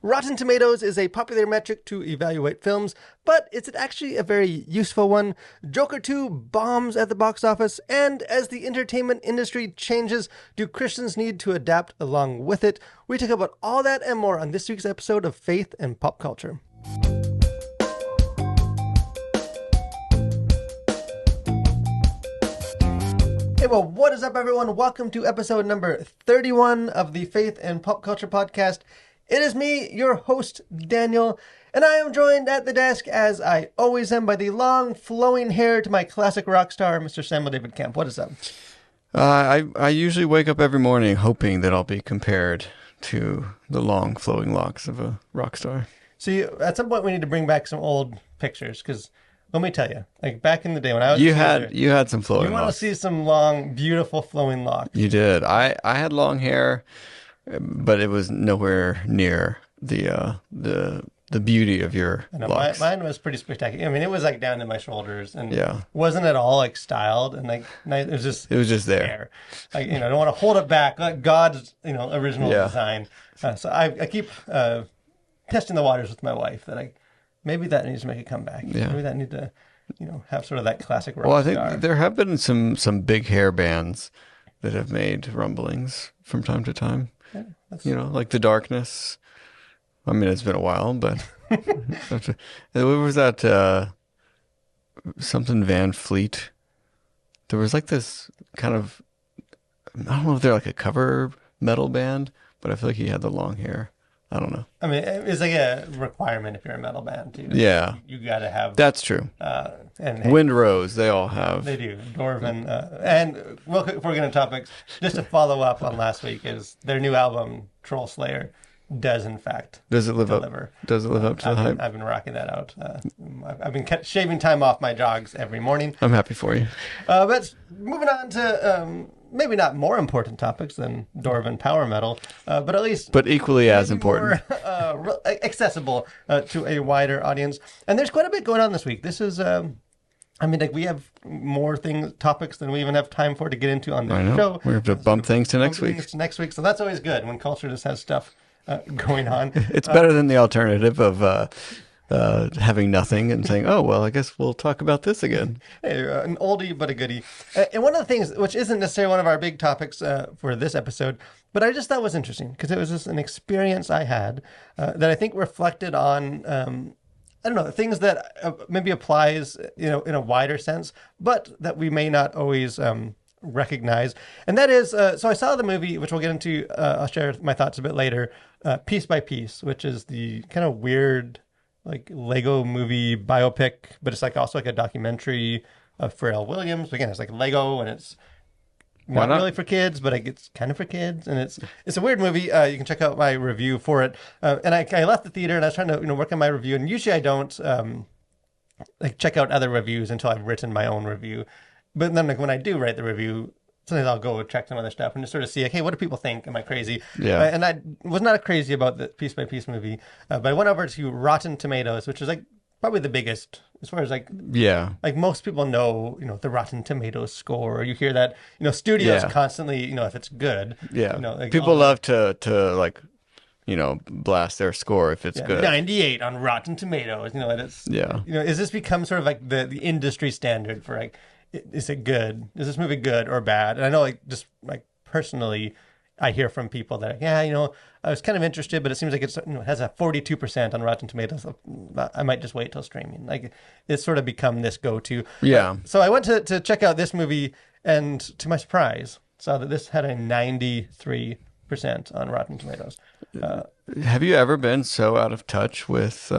Rotten Tomatoes is a popular metric to evaluate films, but is it actually a very useful one? Joker 2 bombs at the box office, and as the entertainment industry changes, do Christians need to adapt along with it? We talk about all that and more on this week's episode of Faith and Pop Culture. Hey, well, what is up, everyone? Welcome to episode number 31 of the Faith and Pop Culture Podcast. It is me, your host, Daniel, and I am joined at the desk, as I always am, by the long, flowing hair to my classic rock star, Mr. Samuel David Camp. What is up? I usually wake up every morning hoping that I'll be compared to the long, flowing locks of a rock star. See, at some point we need to bring back some old pictures, because let me tell you, like back in the day when I was you had some flowing locks. You want to see some long, beautiful, flowing locks. You did. I had long hair, but it was nowhere near the beauty of your locks. Mine was pretty spectacular. I mean, it was like down to my shoulders, and wasn't at all like styled, and like it was just there. Like, I don't want to hold it back. Like God's original design. So I keep testing the waters with my wife that maybe that needs to make a comeback. Yeah. Maybe that need to have sort of that classic rock Well, I think there have been some big hair bands that have made rumblings from time to time. Yeah, like The Darkness. I mean, it's been a while, but what was that? Something Van Fleet. There was like this kind of, I don't know if they're like a cover metal band, but I feel like he had the long hair. I don't know. I mean, it's like a requirement if you're a metal band, too. Yeah. You got to have... That's true. And Wind Rose, they all have. They do. Dorvan. And if we're going to topics, just to follow up on last week, is their new album, Troll Slayer, does in fact deliver. Does it live up to the hype? I've been rocking that out. I've been shaving time off my jogs every morning. I'm happy for you. But moving on to... maybe not more important topics than Dorvan power metal, but at least... But equally as important. More accessible to a wider audience. And there's quite a bit going on this week. This is... we have more topics than we even have time for to get into on the show. We have to bump things to next week. So that's always good when culture just has stuff going on. It's better than the alternative of... having nothing and saying, oh, well, I guess we'll talk about this again. Hey, an oldie but a goodie. And one of the things, which isn't necessarily one of our big topics for this episode, but I just thought was interesting because it was just an experience I had that I think reflected on, things that maybe applies, in a wider sense, but that we may not always recognize. And that is, so I saw the movie, which we'll get into, I'll share my thoughts a bit later, Piece by Piece, which is the kind of weird... like Lego movie biopic, but it's also a documentary of Pharrell Williams. Again, it's like Lego, and it's not really for kids, but it's kind of for kids, and it's a weird movie. You can check out my review for it. And I left the theater, and I was trying to work on my review, and usually I don't check out other reviews until I've written my own review. But then when I do write the review, sometimes I'll go check some other stuff and just sort of see, hey, what do people think? Am I crazy? Yeah. And I was not crazy about the Piece by Piece movie, but I went over to Rotten Tomatoes, which is probably the biggest as far as most people know, the Rotten Tomatoes score. You hear that, studios constantly, if it's good. Yeah. People love to blast their score if it's good. 98 on Rotten Tomatoes. And it's is this become sort of like the industry standard for is it good? Is this movie good or bad? And I know, personally, I hear from people that, I was kind of interested, but it seems like it has a 42% on Rotten Tomatoes. I might just wait till streaming. It's sort of become this go-to. Yeah. So I went to check out this movie, and to my surprise, saw that this had a 93% on Rotten Tomatoes. Have you ever been so out of touch with?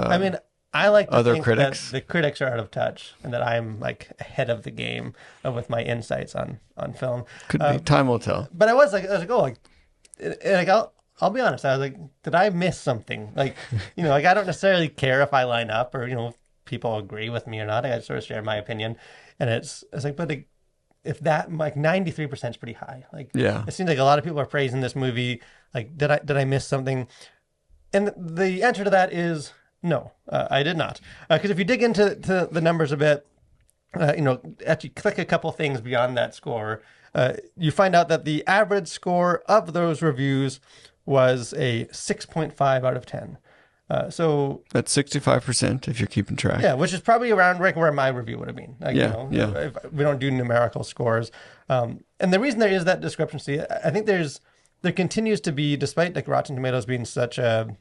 I like to other think critics? that the critics are out of touch and that I'm ahead of the game with my insights on film. Could be. Time will tell. But I was I'll be honest. I was did I miss something? I don't necessarily care if I line up or, people agree with me or not. I sort of share my opinion. And it's if that 93% is pretty high. It seems like a lot of people are praising this movie. Did I miss something? And the answer to that is no, I did not. Because if you dig into the numbers a bit, actually click a couple things beyond that score, you find out that the average score of those reviews was a 6.5 out of 10. So That's 65% if you're keeping track. yeah, which is probably around like where my review would have been. Like, Yeah. if we don't do numerical scores. And the reason there is that discrepancy, I think there continues to be, despite like Rotten Tomatoes being such a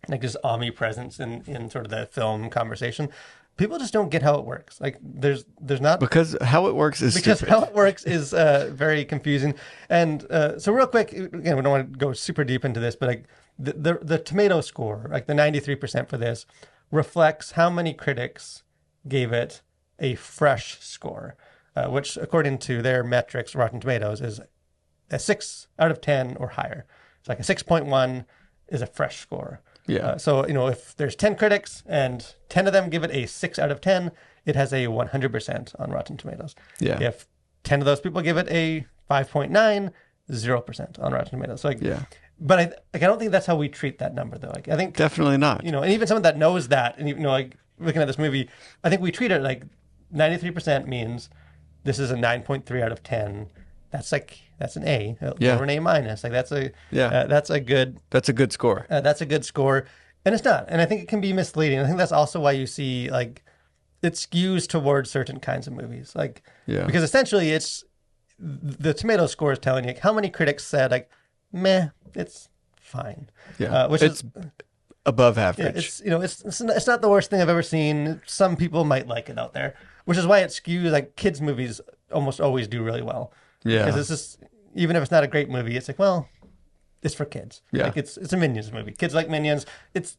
like just omnipresence in sort of the film conversation, people just don't get how it works. Like there's not Because how it works is because stupid. how it works is very confusing. And so real quick, again, we don't want to go super deep into this, but like the tomato score, like the 93% for this, reflects how many critics gave it a fresh score, which according to their metrics, Rotten Tomatoes, is a 6 out of 10 or higher. It's like a 6.1 is a fresh score. Yeah. So, if there's 10 critics and 10 of them give it a 6 out of 10, it has a 100% on Rotten Tomatoes. Yeah. If 10 of those people give it a 5.9, 0% on Rotten Tomatoes. So Yeah. But I don't think that's how we treat that number, though. Like, I think, Definitely not. and even someone that knows that, and, like looking at this movie, I think we treat it like 93% means this is a 9.3 out of 10. That's an A, Yeah. or an A minus. Like that's a good That's a good score. that's a good score, and it's not. And I think it can be misleading. I think that's also why you see like it skews towards certain kinds of movies, like because essentially it's the tomato score is telling you like, how many critics said like, meh, it's fine. Yeah. Which it's is above yeah, average. it's not the worst thing I've ever seen. Some people might like it out there, which is why it skews like kids movies almost always do really well. Yeah. Because it's just, even if it's not a great movie, it's like, well, it's for kids. Yeah. Like it's a Minions movie. Kids like Minions. It's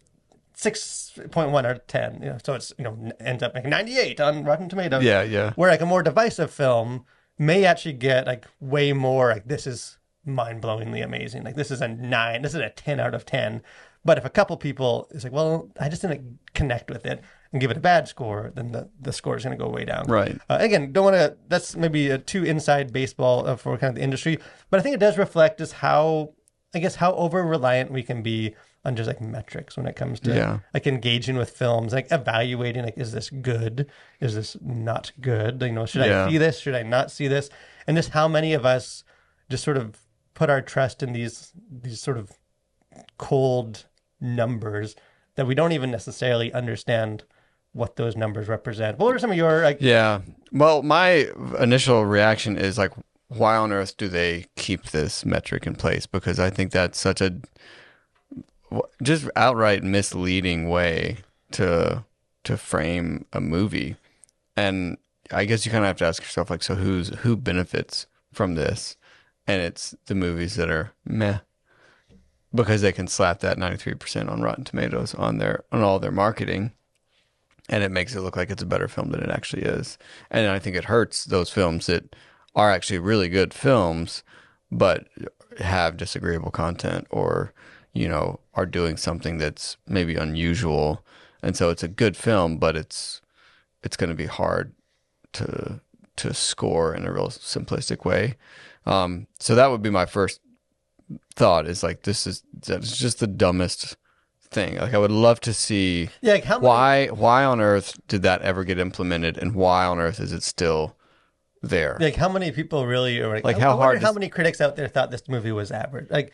6.1 out of 10. So it's, ends up making 98 on Rotten Tomatoes. Yeah. Where like a more divisive film may actually get like way more like, this is mind-blowingly amazing. Like this is a 9, this is a 10 out of 10. But if a couple people is like, well, I just didn't connect with it and give it a bad score, then the score is going to go way down. Right. Again, don't want to, that's maybe a too inside baseball for kind of the industry, but I think it does reflect just how over-reliant we can be on just like metrics when it comes to like engaging with films, like evaluating, like, is this good? Is this not good? Should I see this? Should I not see this? And just how many of us just sort of put our trust in these sort of cold numbers that we don't even necessarily understand what those numbers represent. What are some of your like? Yeah. Well, my initial reaction is like, why on earth do they keep this metric in place? Because I think that's such a just outright misleading way to frame a movie. And I guess you kind of have to ask yourself like, so who benefits from this? And it's the movies that are meh, because they can slap that 93% on Rotten Tomatoes on all their marketing, and it makes it look like it's a better film than it actually is. And I think it hurts those films that are actually really good films, but have disagreeable content or, are doing something that's maybe unusual. And so it's a good film, but it's going to be hard to score in a real simplistic way. So that would be my first thought, is like, that's just the dumbest thing. Like, I would love to see like why on earth did that ever get implemented, and why on earth is it still there? Like, how many people really are like how many critics out there thought this movie was average? Like,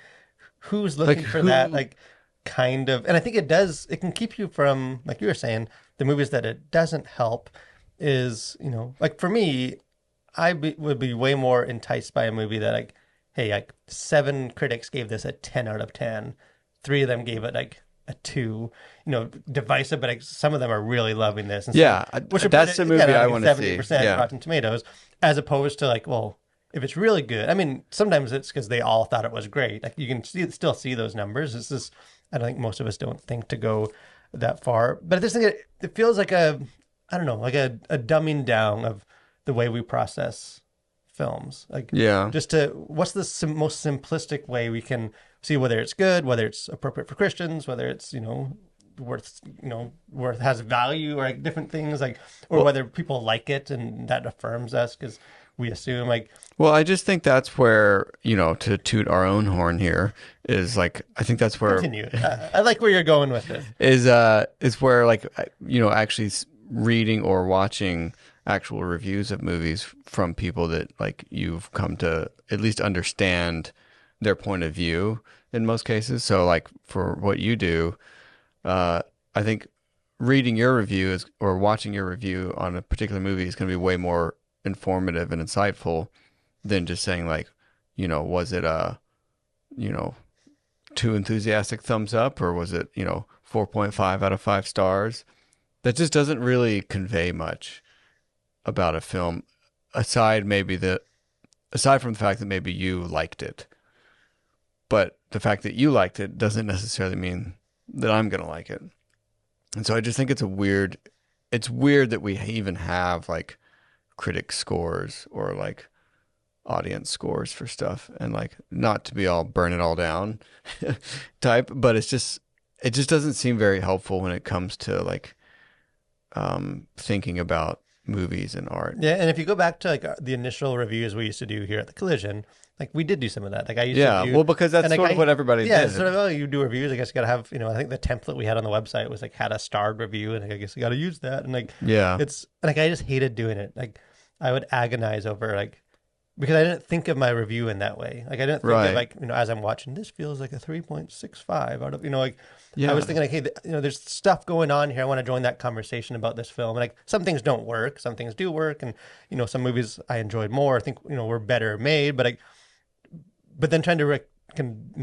who's looking for that? Like, kind of, and I think it can keep you from, like you were saying, the movies that it doesn't help is, like for me, would be way more enticed by a movie that like, hey, like 7 critics gave this a 10 out of 10. 3 of them gave it like a 2. Divisive, but like, some of them are really loving this. And which that's the movie I want to see. 70% Rotten Tomatoes, as opposed to like, well, if it's really good. I mean, sometimes it's because they all thought it was great. Like you can still see those numbers. It's just, I don't think most of us don't think to go that far. But I just think it feels like a dumbing down of the way we process films. Like, just what's the most simplistic way we can see whether it's good, whether it's appropriate for Christians, whether it's, worth has value, or like different things, like, or whether people like it and that affirms us because we assume like. Well, I just think that's where, to toot our own horn here, is like, I think that's where. Continue. I like where you're going with this. Is where like, actually reading or watching actual reviews of movies from people that like you've come to at least understand their point of view in most cases. So like for what you do, I think reading your review is, or watching your review on a particular movie is going to be way more informative and insightful than just saying like, was it too enthusiastic thumbs up, or was it 4.5 out of 5 stars? That just doesn't really convey much about a film, aside from the fact that maybe you liked it. But the fact that you liked it doesn't necessarily mean that I'm going to like it. And so I just think it's weird that we even have like critic scores or like audience scores for stuff, and like, not to be all burn it all down type, but it just doesn't seem very helpful when it comes to like thinking about movies and art. Yeah, and if you go back to like the initial reviews we used to do here at the Collision, like we did do some of that. Like I used to do, well, because that's sort of what everybody did. Sort of, you do reviews. I guess you got to have, I think the template we had on the website was like had a starred review, and I guess you got to use that. And like, it's like I just hated doing it. Like I would agonize over like, because I didn't think of my review in that way. Like I didn't think of like, as I'm watching, this feels like a 3.65 out of, like, I was thinking like, hey, there's stuff going on here. I want to join that conversation about this film. And like some things don't work, some things do work. And, some movies I enjoyed more, I think, were better made, but then trying to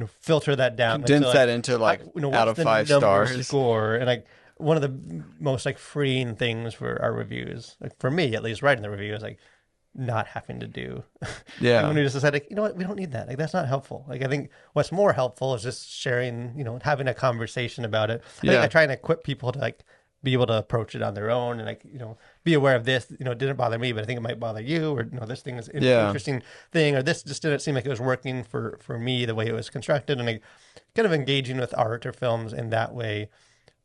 filter that down. Condense that into like out of 5 stars. Score. And like one of the most like freeing things for our reviews, like for me, at least writing the review, is like, not having to do. Yeah. When we just decided, what, we don't need that. Like, that's not helpful. Like, I think what's more helpful is just sharing, having a conversation about it. I think I try and equip people to like be able to approach it on their own and like, be aware of this, it didn't bother me, but I think it might bother you, or, this thing is an interesting thing, or this just didn't seem like it was working for me the way it was constructed, and like kind of engaging with art or films in that way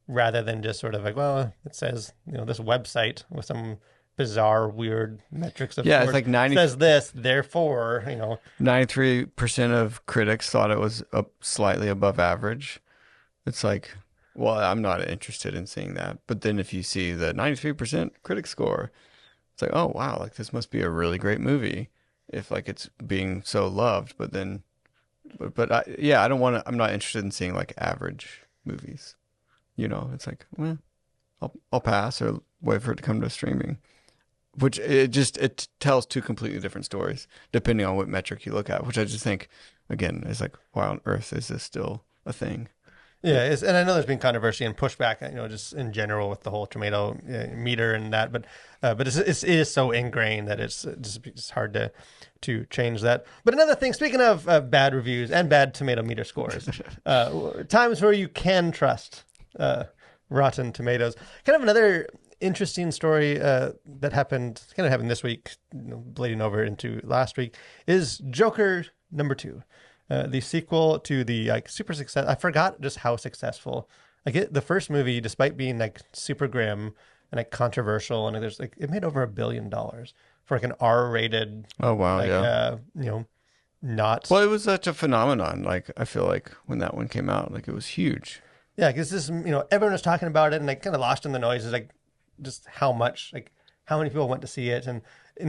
rather than just sort of like, well, it says, this website with some bizarre, weird metrics of it's like 90 says this, therefore, 93% of critics thought it was slightly above average. It's like, well, I'm not interested in seeing that. But then if you see the 93% critic score, it's like, oh wow, like this must be a really great movie if like it's being so loved. But then, I don't want to. I'm not interested in seeing like average movies. It's like, well, I'll pass or wait for it to come to streaming. Which it tells two completely different stories depending on what metric you look at, which I just think, again, is like, why on earth is this still a thing? Yeah, and I know there's been controversy and pushback, just in general with the whole tomato meter and that, but it is so ingrained that it's hard to change that. But another thing, speaking of bad reviews and bad tomato meter scores, times where you can trust Rotten Tomatoes, kind of another interesting story that happened this week, bleeding over into last week, is Joker #2, the sequel to the like super success. I forgot just how successful. Like the first movie, despite being like super grim and like controversial, and there's like it made over $1 billion for like an R-rated. Oh wow, not. Well, it was such a phenomenon. Like I feel like when that one came out, like it was huge. Yeah, because this everyone was talking about it, and like kind of lost in the noise. Is like just how many people went to see it, and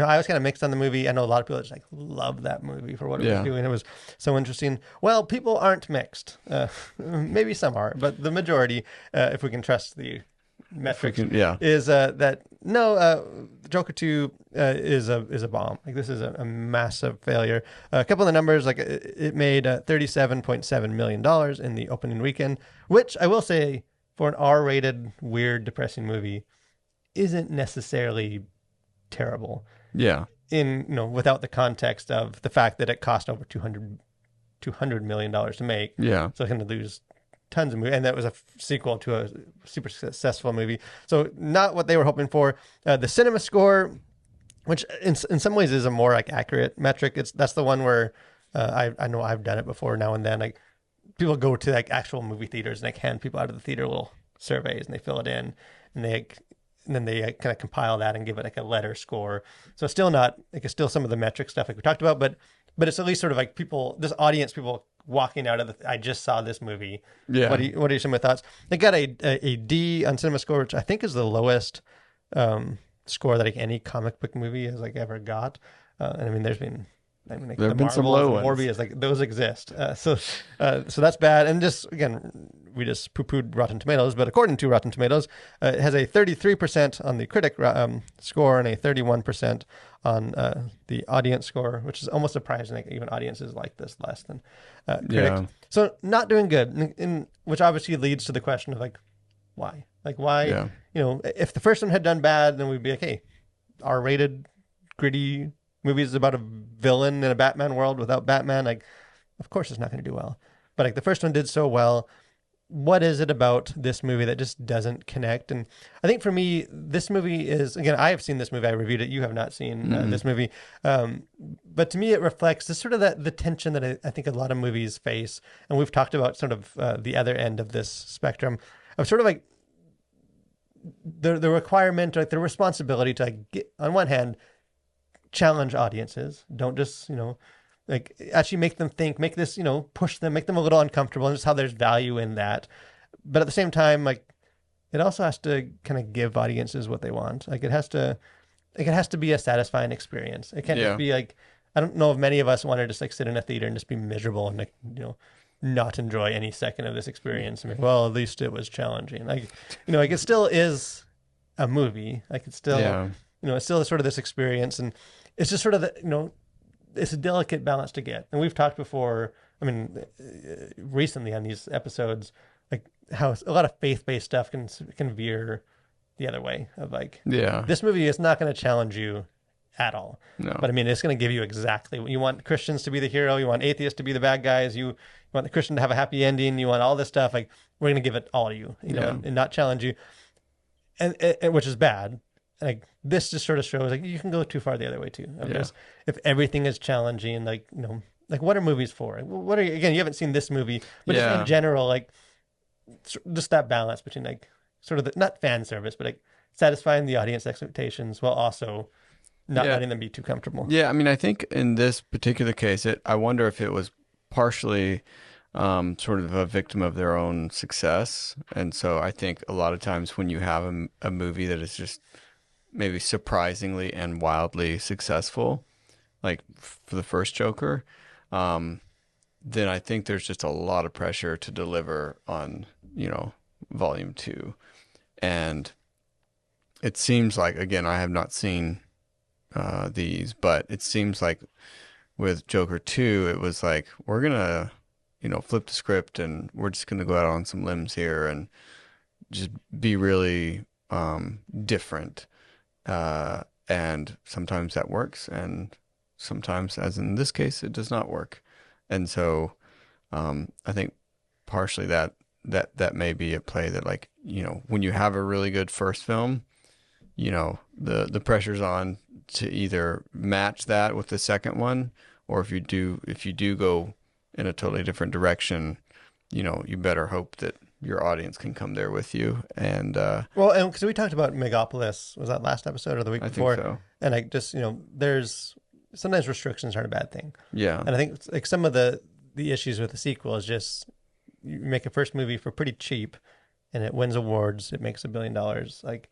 I was kind of mixed on the movie. I know a lot of people just like love that movie for what it was doing. It was so interesting. Well, people aren't mixed. Maybe some are, but the majority, if we can trust the metrics, is that no, Joker 2 is a bomb. Like this is a massive failure. A couple of the numbers, like it made $37.7 million in the opening weekend, which I will say for an R-rated, weird, depressing movie isn't necessarily terrible. Yeah. Without the context of the fact that it cost over $200 million to make. Yeah. So it's going to lose tons of movies. And that was a sequel to a super successful movie. So not what they were hoping for. The cinema score, which in some ways is a more like accurate metric. That's the one where I know I've done it before now and then. Like people go to like actual movie theaters and like hand people out of the theater little surveys and they fill it in and then they kind of compile that and give it like a letter score. So it's still not like it's still some of the metric stuff like we talked about, but it's at least sort of like people walking out of I just saw this movie. Yeah. What are some of your thoughts? They got a D on Cinema Score, which I think is the lowest score that like any comic book movie has like ever got. And I mean, there's been I mean, like There the have been some Marvels, low and ones. Morbius, like those exist. So that's bad. And just again, we just poo-pooed Rotten Tomatoes, but according to Rotten Tomatoes, it has a 33% on the critic score and a 31% on the audience score, which is almost surprising. Like even audiences like this less than critics. Yeah. So not doing good, which obviously leads to the question of like, why? Like why? Yeah. You know, if the first one had done bad, then we'd be like, hey, R-rated, gritty movies about a villain in a Batman world without Batman, like, of course it's not going to do well. But like the first one did so well. What is it about this movie that just doesn't connect? And I think for me, this movie is, again, I have seen this movie. I reviewed it. You have not seen this movie. But to me, it reflects this sort of the tension that I think a lot of movies face. And we've talked about sort of the other end of this spectrum of sort of like the requirement, like the responsibility to like get, on one hand, challenge audiences. Don't just, like actually make them think, make this, push them, make them a little uncomfortable, and just how there's value in that. But at the same time, like it also has to kind of give audiences what they want. Like it has to be a satisfying experience. It can't just be like, I don't know if many of us want to just like sit in a theater and just be miserable and like, not enjoy any second of this experience. I mean, well, at least it was challenging. Like, like it still is a movie. Like it's still, it's still sort of this experience, and it's just sort of the, it's a delicate balance to get. And we've talked before, I mean, recently on these episodes, like how a lot of faith-based stuff can veer the other way of like, this movie is not going to challenge you at all. No. But I mean, it's going to give you exactly what you want. Christians to be the hero. You want atheists to be the bad guys. You want the Christian to have a happy ending. You want all this stuff. Like we're going to give it all to you, and not challenge you. And which is bad. Like this just sort of shows like you can go too far the other way too. If everything is challenging, like like what are movies for? What are again? You haven't seen this movie, but just in general, like just that balance between like sort of not fan service, but like satisfying the audience expectations while also not letting them be too comfortable. Yeah, I mean, I think in this particular case, I wonder if it was partially sort of a victim of their own success. And so I think a lot of times when you have a movie that is just maybe surprisingly and wildly successful, like for the first Joker, then I think there's just a lot of pressure to deliver on, volume 2. And it seems like, again, I have not seen these, but it seems like with Joker 2, it was like, we're going to, flip the script and we're just going to go out on some limbs here and just be really different. And sometimes that works, and sometimes, as in this case, it does not work. And so I think partially that may be at play, that like, when you have a really good first film, the pressure's on to either match that with the second one, or if you do go in a totally different direction, you better hope that your audience can come there with you. And well, and because we talked about Megapolis, was that last episode or the week before? I think so. And like just there's sometimes restrictions aren't a bad thing. Yeah. And I think like some of the issues with the sequel is just you make a first movie for pretty cheap, and it wins awards. It makes $1 billion. Like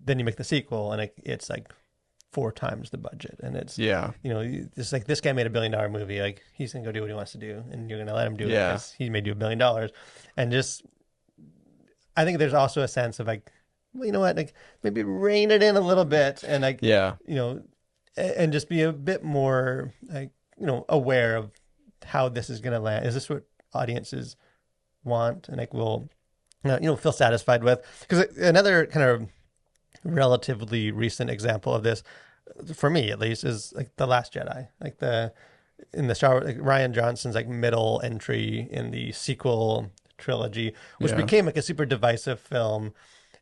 then you make the sequel, and it's like 4 times the budget, and it's it's like this guy made $1 billion movie. Like he's gonna go do what he wants to do, and you're gonna let him do it because he may do $1 billion. And just I think there's also a sense of like, well, you know what, like maybe rein it in a little bit, and like and just be a bit more like aware of how this is gonna land. Is this what audiences want, and like will feel satisfied with? Because another kind of relatively recent example of this, for me at least, is like The Last Jedi. Like in the Star Wars, like Rian Johnson's like middle entry in the sequel trilogy, which became like a super divisive film,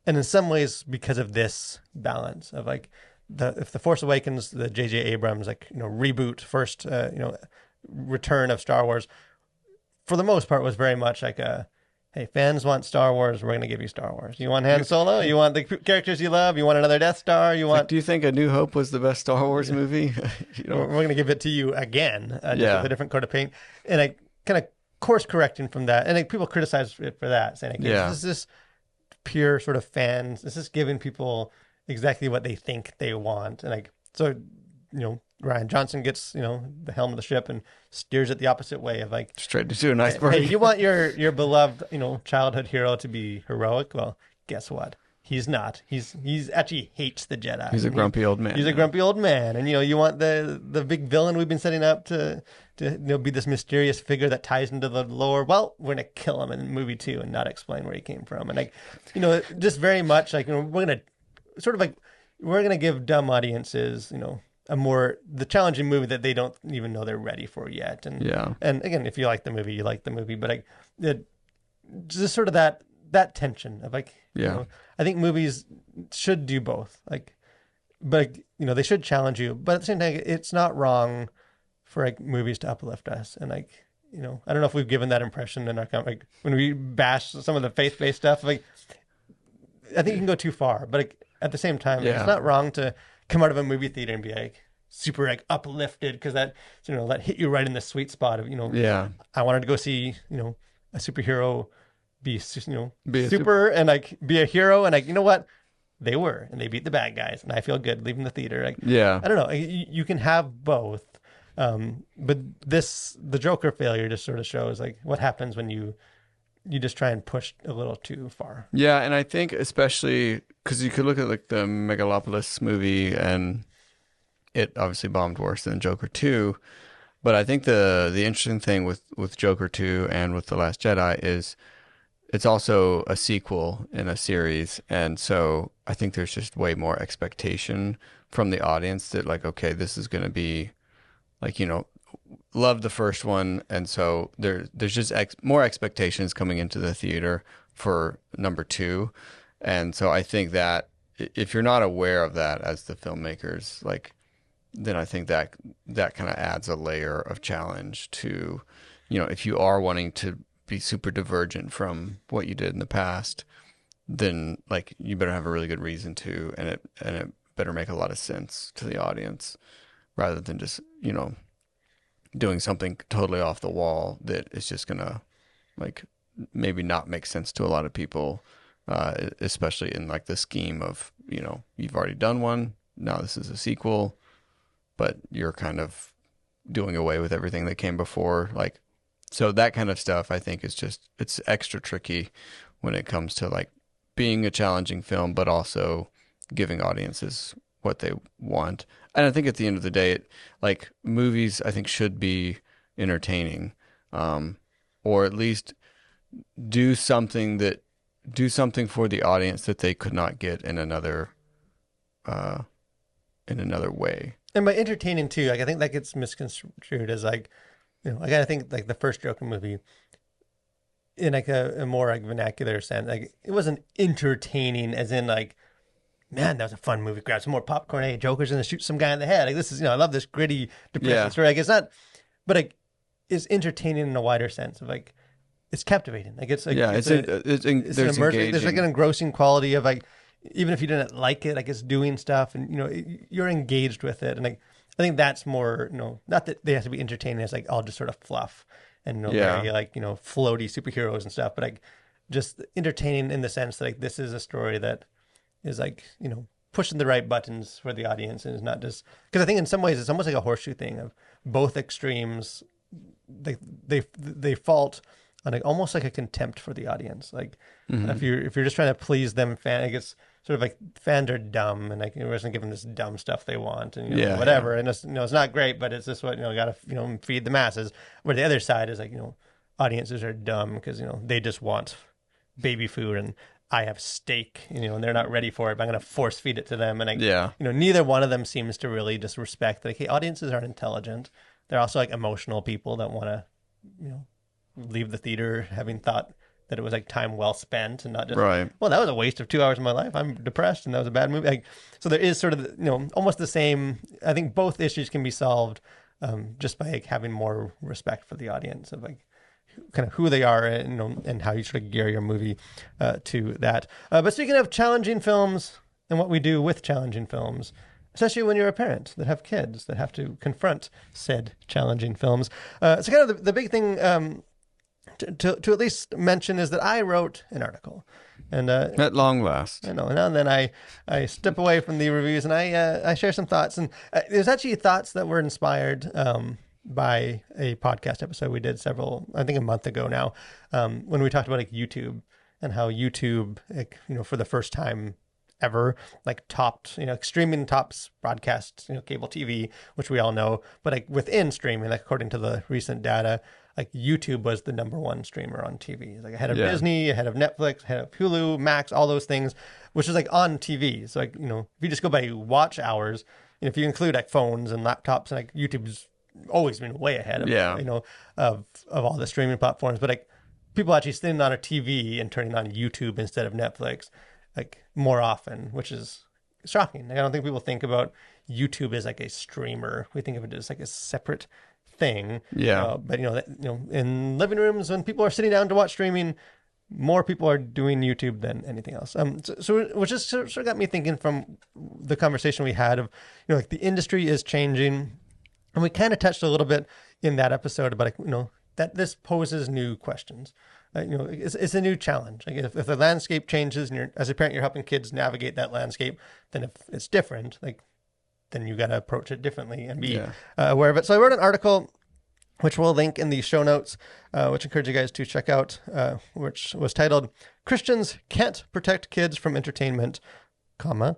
and in some ways because of this balance of like if The Force Awakens, the J.J. Abrams like reboot first return of Star Wars, for the most part was very much like hey, fans want Star Wars, we're going to give you Star Wars. You want Han Solo? You want the characters you love? You want another Death Star? Do you think A New Hope was the best Star Wars movie? We're going to give it to you again, just with a different coat of paint. And I kind of course correcting from that. And people criticize it for that, saying, is this pure sort of fans? Is this giving people exactly what they think they want? And so, Ryan Johnson gets, the helm of the ship and steers it the opposite way of like, Straight to an iceberg. hey, you want your beloved, childhood hero to be heroic? Well, guess what? He's not. He's actually hates the Jedi. He's a grumpy old man. He's a grumpy old man, and you want the big villain we've been setting up to be this mysterious figure that ties into the lore. Well, we're gonna kill him in movie 2 and not explain where he came from, and like, just very much like we're gonna sort of like we're gonna give dumb audiences the challenging movie that they don't even know they're ready for yet. And and again, if you like the movie, you like the movie, but just sort of that tension of like, I think movies should do both. Like, but they should challenge you, but at the same time, it's not wrong for like movies to uplift us. And like, I don't know if we've given that impression in our like when we bash some of the faith-based stuff. Like, I think you can go too far, but like, at the same time, it's not wrong to come out of a movie theater and be like super like uplifted because that that hit you right in the sweet spot of I wanted to go see a superhero be super and like be a hero, and like what they were, and they beat the bad guys, and I feel good leaving the theater. Like I don't know, you can have both, but the Joker failure just sort of shows like what happens when you just try and push a little too far. Yeah, and I think especially because you could look at like the Megalopolis movie, and it obviously bombed worse than Joker 2. But I think the interesting thing with Joker 2 and with The Last Jedi is it's also a sequel in a series. And so I think there's just way more expectation from the audience that like, okay, this is going to be like, love the first one. And so there's just more expectations coming into the theater for number 2. And so I think that if you're not aware of that as the filmmakers, like, then I think that kind of adds a layer of challenge to, if you are wanting to be super divergent from what you did in the past, then like you better have a really good reason to, and it better make a lot of sense to the audience rather than just, doing something totally off the wall that is just gonna like maybe not make sense to a lot of people, especially in like the scheme of, you've already done one, now this is a sequel, but you're kind of doing away with everything that came before. Like, so that kind of stuff I think is just, it's extra tricky when it comes to like being a challenging film, but also giving audiences what they want. And I think at the end of the day, like movies, I think should be entertaining, or at least do something for the audience that they could not get in another way. And by entertaining too, like I think that gets misconstrued as like, I gotta think like the first Joker movie in like a more like vernacular sense. Like it wasn't entertaining as in like, man, that was a fun movie. Grab some more popcorn. Hey, Joker's gonna shoot some guy in the head. Like this is, I love this gritty, depressing story. Like it's not, but like it's entertaining in a wider sense of like, it's captivating. Like it's like, there's engaging. There's like an engrossing quality of like, even if you didn't like it, like it's doing stuff and, you're engaged with it. And like, I think that's more, not that they have to be entertaining. It's like all just sort of fluff and very like, floaty superheroes and stuff, but like just entertaining in the sense that like, this is a story that is like, pushing the right buttons for the audience and is not just, because I think in some ways it's almost like a horseshoe thing of both extremes. They fault on like, almost like a contempt for the audience. Like if you're just trying to please them, like it's sort of like fans are dumb and like it wasn't giving this dumb stuff they want and whatever. And it's, it's not great, but it's just what, got to, feed the masses. Where the other side is like, audiences are dumb because, they just want baby food and I have steak, and they're not ready for it, but I'm going to force feed it to them. And like, neither one of them seems to really just respect like, hey, audiences aren't intelligent. They're also like emotional people that want to, leave the theater having thought that it was like time well spent and not just, well, that was a waste of 2 hours of my life. I'm depressed and that was a bad movie. Like, so there is sort of, almost the same. I think both issues can be solved just by like having more respect for the audience of like kind of who they are and how you sort of gear your movie to that. But speaking of challenging films and what we do with challenging films, especially when you're a parent that have kids that have to confront said challenging films. So kind of the big thing to at least mention is that I wrote an article And At long last. I know. Now and then I step away from the reviews and I share some thoughts. And there's actually thoughts that were inspired by a podcast episode we did I think a month ago now, when we talked about like YouTube and how YouTube, like, for the first time ever, like topped, streaming tops broadcast, cable TV, which we all know, but like within streaming, like according to the recent data, like YouTube was the number one streamer on TV, like ahead of Disney, ahead of Netflix, ahead of Hulu, Max, all those things, which is like on TV. So like, if you just go by watch hours, if you include like phones and laptops, like YouTube's always been way ahead of, of all the streaming platforms. But like people actually sitting on a TV and turning on YouTube instead of Netflix, like more often, which is shocking. Like, I don't think people think about YouTube as like a streamer. We think of it as like a separate thing. Yeah. But in living rooms when people are sitting down to watch streaming, more people are doing YouTube than anything else. So which just sort of got me thinking from the conversation we had of, like the industry is changing, and we kind of touched a little bit in that episode about like, that this poses new questions. It's a new challenge. Like if the landscape changes and as a parent, you're helping kids navigate that landscape, then if it's different, like then you got to approach it differently and be aware of it. So I wrote an article, which we'll link in the show notes, which I encourage you guys to check out, which was titled "Christians Can't Protect Kids from Entertainment, comma,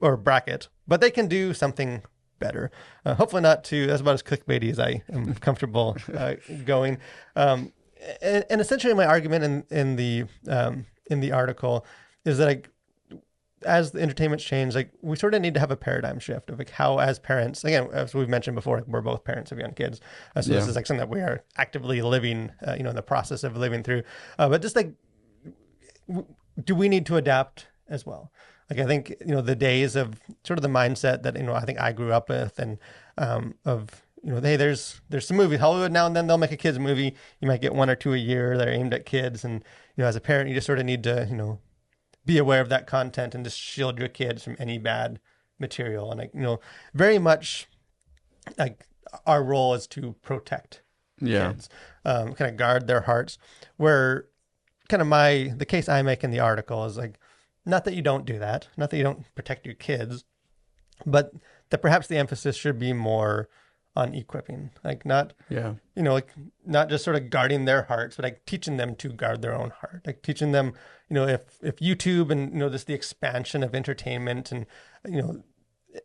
or bracket, but they can do something better." Hopefully not that's about as clickbaity as I am comfortable going. And essentially my argument in the article is that like, as the entertainment's changed, like we sort of need to have a paradigm shift of like how, as parents, again, as we've mentioned before, like we're both parents of young kids. So this is like something that we are actively living, in the process of living through. But just like, do we need to adapt as well? Like, I think, the days of sort of the mindset that, I think I grew up with and hey, there's some movies, Hollywood now and then they'll make a kids movie. You might get one or two a year that are aimed at kids. And, as a parent, you just sort of need to, be aware of that content and just shield your kids from any bad material. And like, very much like our role is to protect kids, kind of guard their hearts, where kind of the case I make in the article is like, not that you don't do that, not that you don't protect your kids, but that perhaps the emphasis should be more on equipping, like not, like not just sort of guarding their hearts, but like teaching them to guard their own heart, like teaching them, if YouTube and, just the expansion of entertainment and,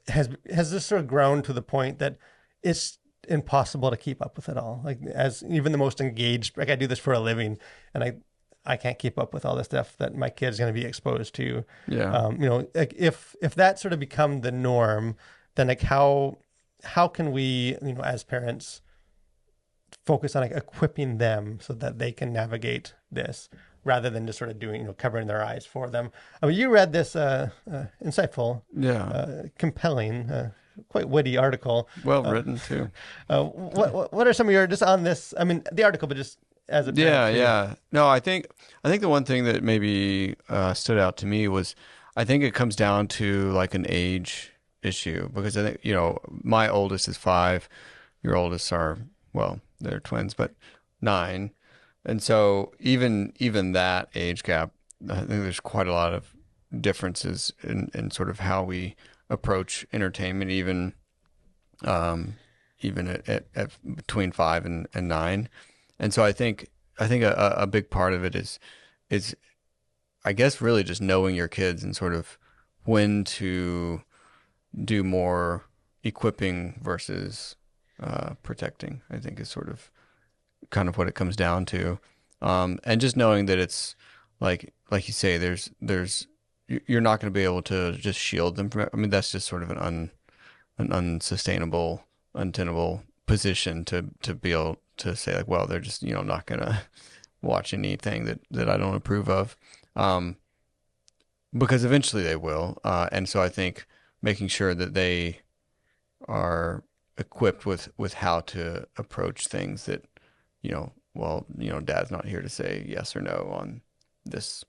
has this sort of grown to the point that it's impossible to keep up with it all. Like as even the most engaged, like I do this for a living and I can't keep up with all the stuff that my kid's going to be exposed to. Like if that sort of become the norm, then like how can we, as parents focus on like equipping them so that they can navigate this rather than just sort of doing, covering their eyes for them. I mean, you read this insightful, compelling, quite witty article. Well written too. What are some of your, just on this, I mean, the article, but just as a parent, No, I think the one thing that maybe stood out to me was, I think it comes down to like an age issue, because I think, my oldest is 5, your oldest are, well, they're twins, but 9. And so even that age gap, I think there's quite a lot of differences in sort of how we approach entertainment, even at between 5 and 9. And so I think a big part of it is I guess really just knowing your kids and sort of when to do more equipping versus protecting, I think is sort of kind of what it comes down to. And just knowing that it's like you say, you're not going to be able to just shield them from it. I mean, that's just sort of an unsustainable, untenable position to be able to say like, well, they're just, not going to watch anything that I don't approve of. Because eventually they will. And so I think making sure that they are equipped with how to approach things that, dad's not here to say yes or no on this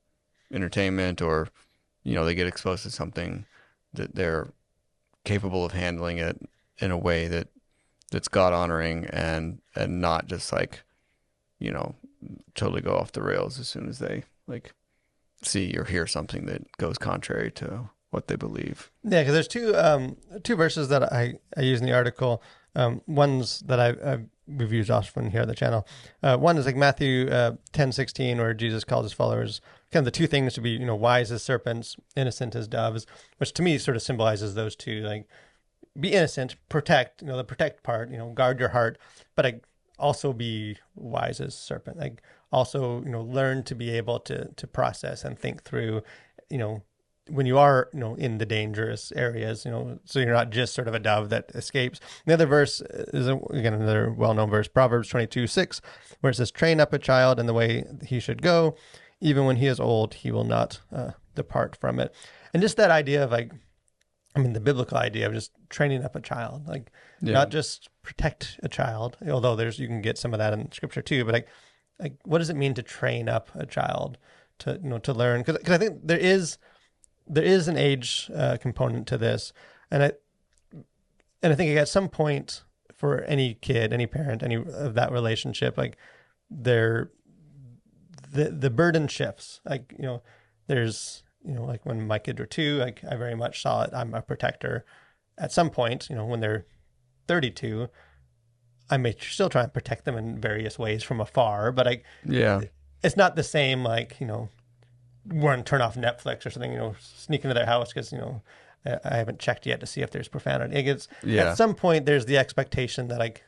entertainment, or, they get exposed to something that they're capable of handling it in a way that's God honoring and not just like, totally go off the rails as soon as they like see or hear something that goes contrary to what they believe. Yeah, because there's two verses that I use in the article. Ones that we've used often here on the channel. One is like Matthew 10:16, where Jesus calls his followers kind of the two things to be, wise as serpents, innocent as doves, which to me sort of symbolizes those two. Like, be innocent, protect, the protect part, guard your heart, but also be wise as serpent. Like, also, learn to be able to process and think through, when you are, in the dangerous areas, so you're not just sort of a dove that escapes. The other verse is, again, another well-known verse, Proverbs 22:6, where it says, train up a child in the way he should go. Even when he is old, he will not depart from it. And just that idea of the biblical idea of just training up a child, not just protect a child, although you can get some of that in scripture too, but what does it mean to train up a child to learn? Because I think there is an age component to this, and I think at some point for any kid, any parent, any of that relationship, the burden shifts. There's when my kids were 2, I very much saw it. I'm a protector. At some point, when they're 32, I may still try and protect them in various ways from afar, but it's not the same. We're going to turn off Netflix or something, sneak into their house because, I haven't checked yet to see if there's profanity. At some point, there's the expectation that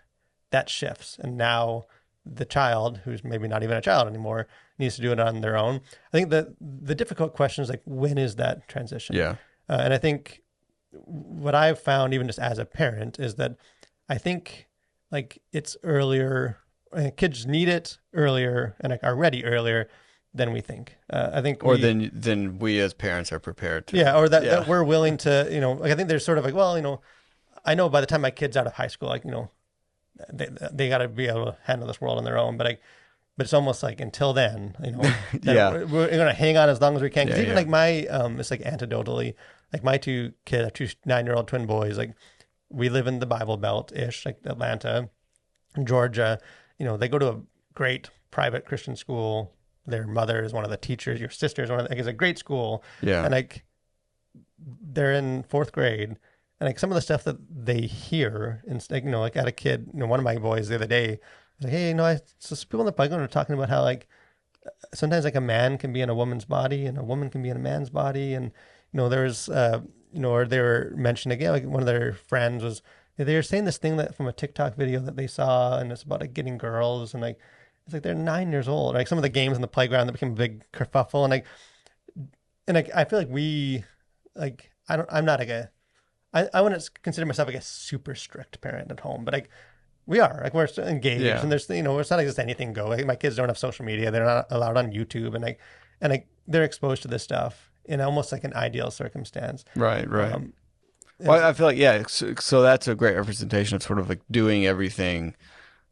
that shifts. And now the child, who's maybe not even a child anymore, needs to do it on their own. I think that the difficult question is when is that transition? Yeah. And I think what I've found, even just as a parent, is that I think it's earlier. Kids need it earlier and are ready earlier than we think. I think, than we as parents are prepared to. Yeah, or that we're willing to. I think there's sort of I know by the time my kid's out of high school, they got to be able to handle this world on their own. But it's almost until then, we're going to hang on as long as we can. Because even my, it's anecdotally, my 2 kids, 2 9-year-old twin boys, we live in the Bible Belt ish, Atlanta, Georgia. They go to a great private Christian school. Their mother is one of the teachers. Your sister is one of the, it's a great school. Yeah. And they're in 4th grade. And some of the stuff that they hear, and at a kid, one of my boys the other day was like, hey, so people on the playground are talking about how sometimes a man can be in a woman's body and a woman can be in a man's body. And, there's, or they were mentioning again, one of their friends was, they were saying this thing that from a TikTok video that they saw, and it's about getting girls, and it's they're 9 years old. Some of the games on the playground that became a big kerfuffle, and I feel we, I'm not I wouldn't consider myself a super strict parent at home, but we are we're engaged, and there's it's not just anything go. My kids don't have social media; they're not allowed on YouTube, and they're exposed to this stuff in almost an ideal circumstance. Right. Well, I feel so that's a great representation of sort of doing everything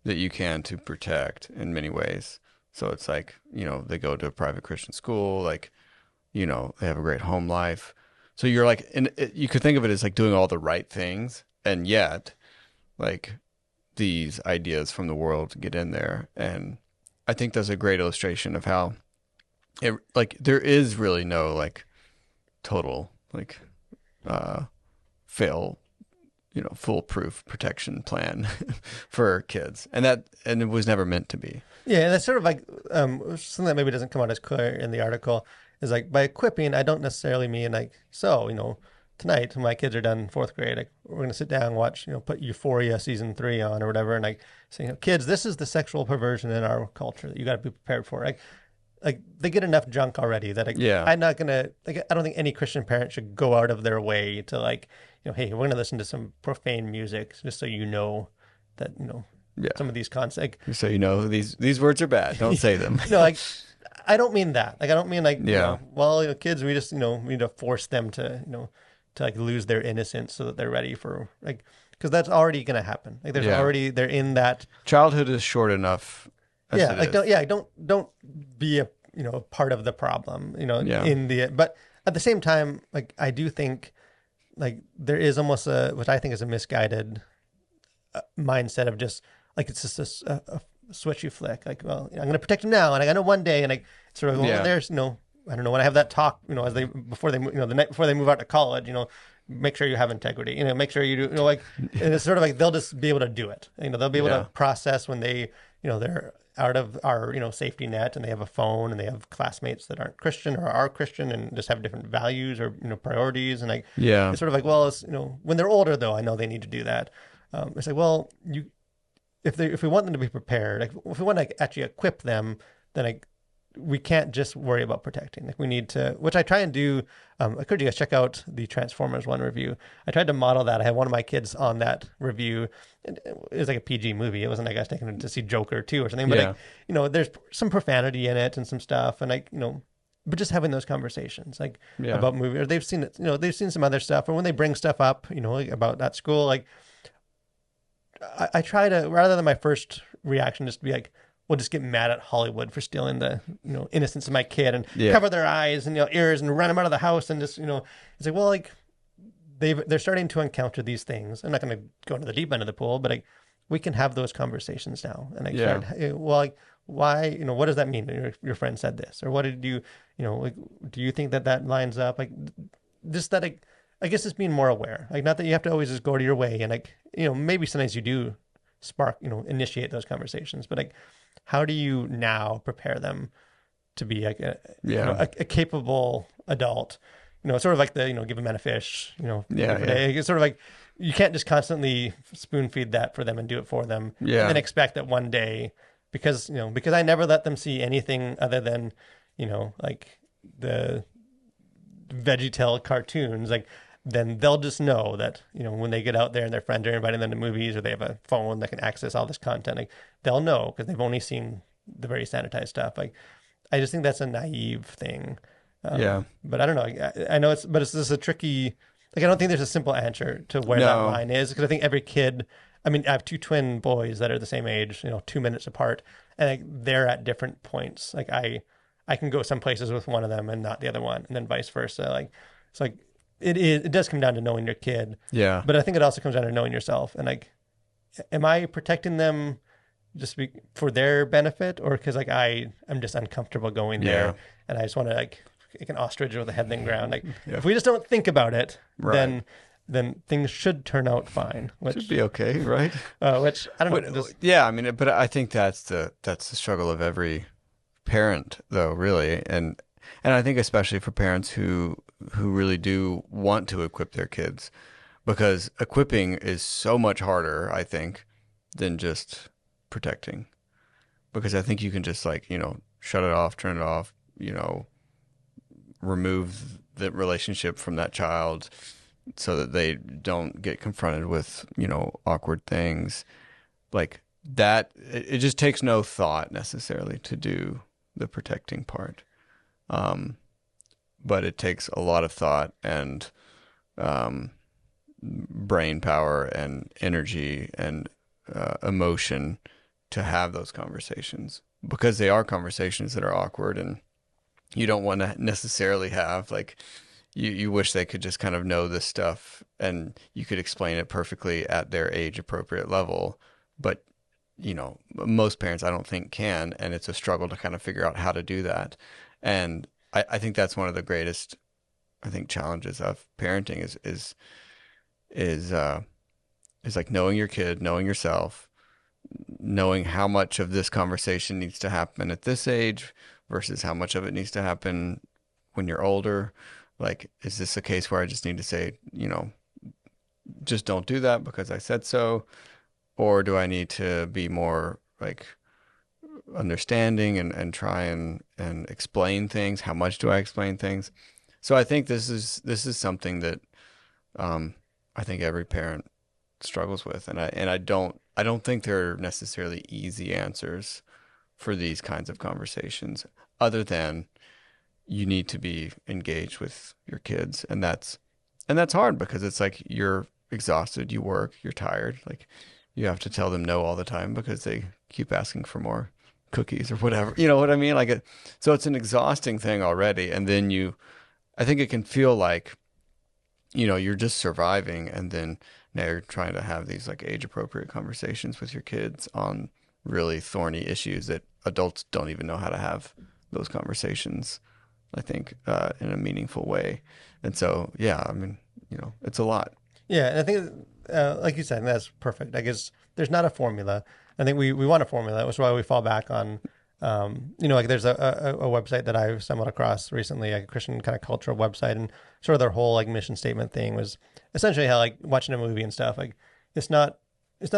that you can to protect in many ways. So it's they go to a private Christian school, they have a great home life. So you're you could think of it as doing all the right things, and yet these ideas from the world get in there. And I think that's a great illustration of how it, there is really no total foolproof protection plan for kids, and it was never meant to be. Yeah, and that's sort of something that maybe doesn't come out as clear in the article is by equipping, I don't necessarily mean tonight when my kids are done 4th grade, we're going to sit down and watch, put Euphoria season 3 on or whatever, and say, kids, this is the sexual perversion in our culture that you got to be prepared for. They get enough junk already that I'm not gonna I don't think any Christian parent should go out of their way to hey, we're gonna listen to some profane music just so that some of these concepts. So these words are bad. Don't say them. No, I don't mean that. I don't mean kids, we just we need to force them to to lose their innocence so that they're ready for because that's already gonna happen. They're in that. Childhood is short enough. Don't be a part of the problem, but at the same time, I do think there is almost which I think is a misguided mindset of just it's just a switch you flick, I'm going to protect him now, and I know one day, and sort of there's I don't know, when I have that talk, as they, before they, the night before they move out to college, make sure you have integrity, make sure you do, like, and it's sort of like, they'll just be able to do it. They'll be able to process when they, they're out of our, safety net, and they have a phone, and they have classmates that aren't Christian or are Christian and just have different values or, priorities. And like, it's sort of like, well, it's, when they're older though, I know they need to do that. It's like, well, if we want them to be prepared, like if we want to actually equip them, then we can't just worry about protecting. Like we need to, which I try and do. I encourage you guys check out the Transformers 1 review. I tried to model that. I had one of my kids on that review. It was like a PG movie. It wasn't like I was taking them to see Joker 2 or something. But there's some profanity in it and some stuff, and but just having those conversations about movies, or they've seen it. They've seen some other stuff, or when they bring stuff up, about that school, like I try to, rather than my first reaction just to be like, we'll just get mad at Hollywood for stealing the innocence of my kid and cover their eyes and ears and run them out of the house, and just it's like, well, like they're starting to encounter these things. I'm not going to go into the deep end of the pool, but we can have those conversations now. And well, like, why, what does that mean? Your friend said this, or what did you, like, do you think that lines up? Like, just that, I guess it's being more aware. Like, not that you have to always just go to your way, and maybe sometimes you do spark, initiate those conversations, but like, how do you now prepare them to be like a capable adult? Sort of like the, give a man a fish, It's sort of like, you can't just constantly spoon feed that for them and do it for them. And then expect that one day, because I never let them see anything other than, like the VeggieTale cartoons, like, then they'll just know that, when they get out there and their friends are inviting them to movies, or they have a phone that can access all this content, like, they'll know because they've only seen the very sanitized stuff. Like, I just think that's a naive thing. But I don't know. I know it's just a tricky, like, I don't think there's a simple answer to where that line is, because I think every kid, I mean, I have two twin boys that are the same age, 2 minutes apart, and like, they're at different points. Like, I can go some places with one of them and not the other one, and then vice versa. Like, it's like, it does come down to knowing your kid. Yeah. But I think it also comes down to knowing yourself. And like, am I protecting them just for their benefit, or because like I'm just uncomfortable going there, and I just want to like an ostrich with a head in the ground. Like, if we just don't think about it, then things should turn out fine. Which should be okay, right? Which I don't know. I mean, but I think that's the struggle of every parent, though, really, and I think especially for parents who really do want to equip their kids, because equipping is so much harder, I think, than just protecting. Because I think you can just like, shut it off, turn it off, remove the relationship from that child so that they don't get confronted with, awkward things like that. It just takes no thought necessarily to do the protecting part. But it takes a lot of thought and brain power and energy and emotion to have those conversations, because they are conversations that are awkward, and you don't want to necessarily have like, you wish they could just kind of know this stuff and you could explain it perfectly at their age appropriate level. But, most parents I don't think can, and it's a struggle to kind of figure out how to do that. And I think that's one of the greatest, challenges of parenting is like knowing your kid, knowing yourself, knowing how much of this conversation needs to happen at this age versus how much of it needs to happen when you're older. Like, is this a case where I just need to say, just don't do that because I said so? Or do I need to be more like understanding and try and explain things? How much do I explain things? So I think this is something that I think every parent struggles with, and I don't think there are necessarily easy answers for these kinds of conversations, other than you need to be engaged with your kids, and that's hard, because it's like you're exhausted, you work, you're tired, like you have to tell them no all the time because they keep asking for more cookies or whatever, you know what I mean? Like so it's an exhausting thing already, and then I think it can feel like, you're just surviving, and then now you're trying to have these like age appropriate conversations with your kids on really thorny issues that adults don't even know how to have those conversations I think, in a meaningful way. And so, yeah, I mean, it's a lot. Yeah, and I think, like you said, that's perfect. I guess there's not a formula. I think we want a formula, which is why we fall back on, like there's a website that I stumbled across recently, like a Christian kind of cultural website, and sort of their whole like mission statement thing was essentially how like watching a movie and stuff, like it's not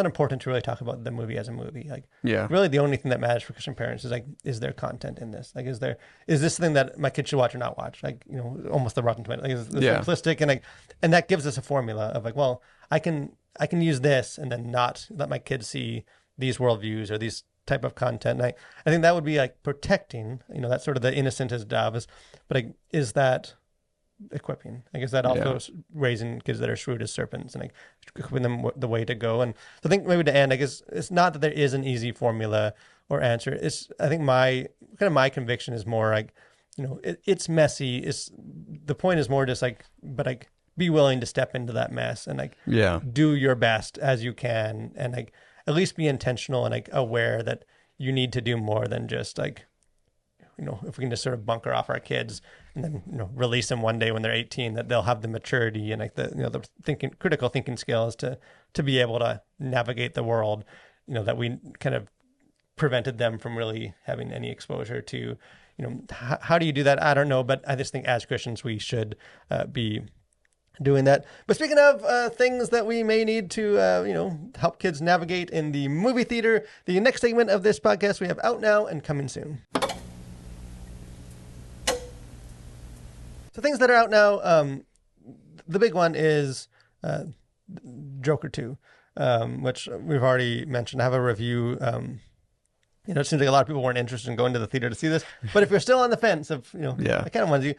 important to really talk about the movie as a movie. Like, Yeah. really the only thing that matters for Christian parents is like, is there content in this? Like, is this thing that my kid should watch or not watch? Like, almost the Rotten Tomatoes. Like, it's simplistic, and that gives us a formula of like, well, I can use this and then not let my kids see these worldviews or these type of content. And I think that would be like protecting, that's sort of the innocent as doves, but like, is that equipping? I guess that also is raising kids that are shrewd as serpents and like equipping them the way to go. And so I think maybe to end, I guess it's not that there is an easy formula or answer. I think my conviction is more like, it's messy. The point is more just like, but like be willing to step into that mess and like do your best as you can, and like at least be intentional and like aware that you need to do more than just like, if we can just sort of bunker off our kids and then, release them one day when they're 18, that they'll have the maturity and like the critical thinking skills to be able to navigate the world, that we kind of prevented them from really having any exposure to. How do you do that? I don't know, but I just think as Christians, we should be doing that. But speaking of things that we may need to, help kids navigate in the movie theater, the next segment of this podcast we have out now and coming soon. So things that are out now, the big one is Joker 2, which we've already mentioned. I have a review. It seems like a lot of people weren't interested in going to the theater to see this. But if you're still on the fence of, I kind of want you,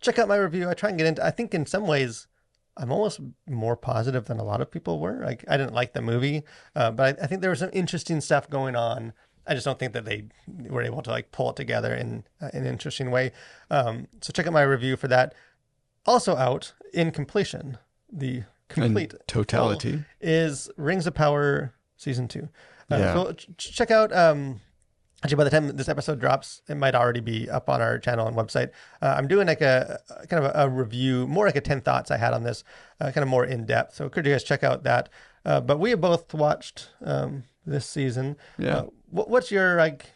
check out my review. I try and get into, I think in some ways, I'm almost more positive than a lot of people were. Like, I didn't like the movie, but I think there was some interesting stuff going on. I just don't think that they were able to like pull it together in an interesting way. So check out my review for that. Also out in completion, the complete and totality is Rings of Power Season 2. So check out. Actually, by the time this episode drops, it might already be up on our channel and website. I'm doing like a kind of a review, more like a 10 thoughts I had on this, kind of more in depth. So could you guys check out that? But we have both watched this season. What's your like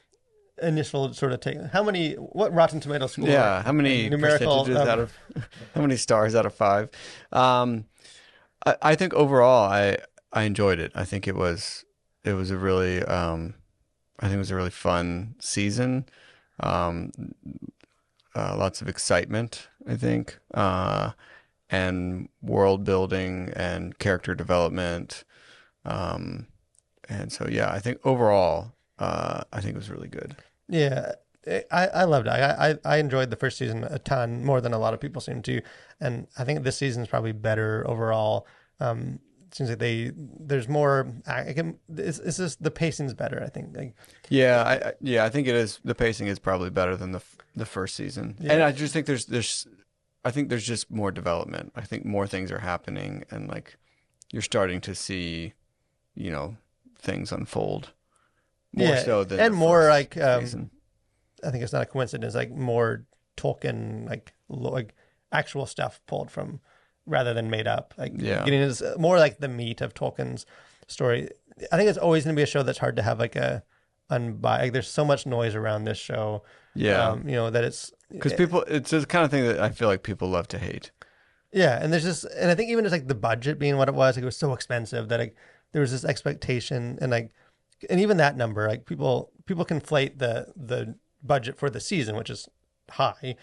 initial sort of take? What Rotten Tomatoes score? Yeah, how many numerical percentages how many stars out of 5? I think overall I enjoyed it. I think it was a really fun season. Lots of excitement, I think, and world building and character development. And so, I think overall, I think it was really good. Yeah, I loved it. I enjoyed the first season a ton, more than a lot of people seem to. And I think this season is probably better overall. It seems like there's more. It's just the pacing's better, I think. Like, I think it is. The pacing is probably better than the first season. Yeah. And I just think I think there's just more development. I think more things are happening, and like you're starting to see, things unfold more so than and more like season. I think it's not a coincidence. Like more Tolkien, like actual stuff pulled from, rather than made up. Like getting into more like the meat of Tolkien's story. I think it's always going to be a show that's hard to have like a unbiased. Like, there's so much noise around this show. That it's because it's the kind of thing that I feel like people love to hate. Yeah, and I think even just like the budget being what it was, like it was so expensive that like there was this expectation, and even that number, like people conflate the budget for the season, which is high,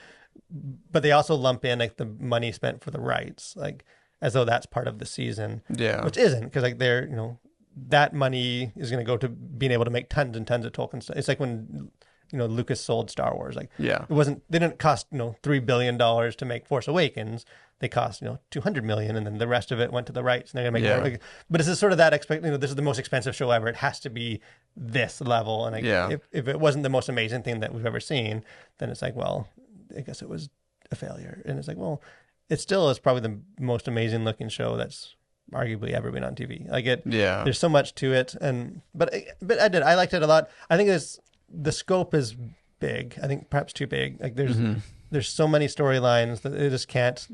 but they also lump in like the money spent for the rights, like as though that's part of the season, which isn't, because like that money is going to go to being able to make tons and tons of Tolkien stuff. It's like when Lucas sold Star Wars, like they didn't cost $3 billion to make Force Awakens. They cost $200 million, and then the rest of it went to the rights, and they're gonna make more. But it's just sort of that this is the most expensive show ever. It has to be this level, and if it wasn't the most amazing thing that we've ever seen, then it's like, well, I guess it was a failure. And it's like, well, it still is probably the most amazing looking show that's arguably ever been on TV. Like there's so much to it, but I liked it a lot. I think the scope is big. I think perhaps too big. Like there's there's so many storylines that it just can't.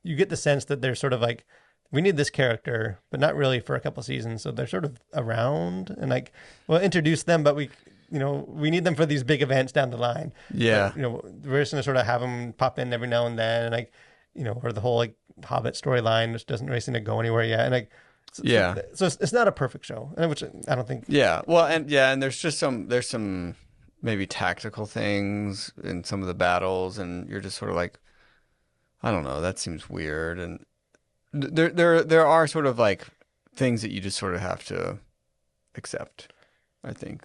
You get the sense that they're sort of like, we need this character, but not really for a couple seasons. So they're sort of around and like, we'll introduce them, but we need them for these big events down the line. Yeah. But, we're just gonna sort of have them pop in every now and then, and like, or the whole like Hobbit storyline, which doesn't really seem to go anywhere yet, and like. So it's not a perfect show, which I don't think. Yeah. Well, and there's just some maybe tactical things in some of the battles, and you're just sort of like, I don't know, that seems weird. And there are sort of like things that you just sort of have to accept, I think,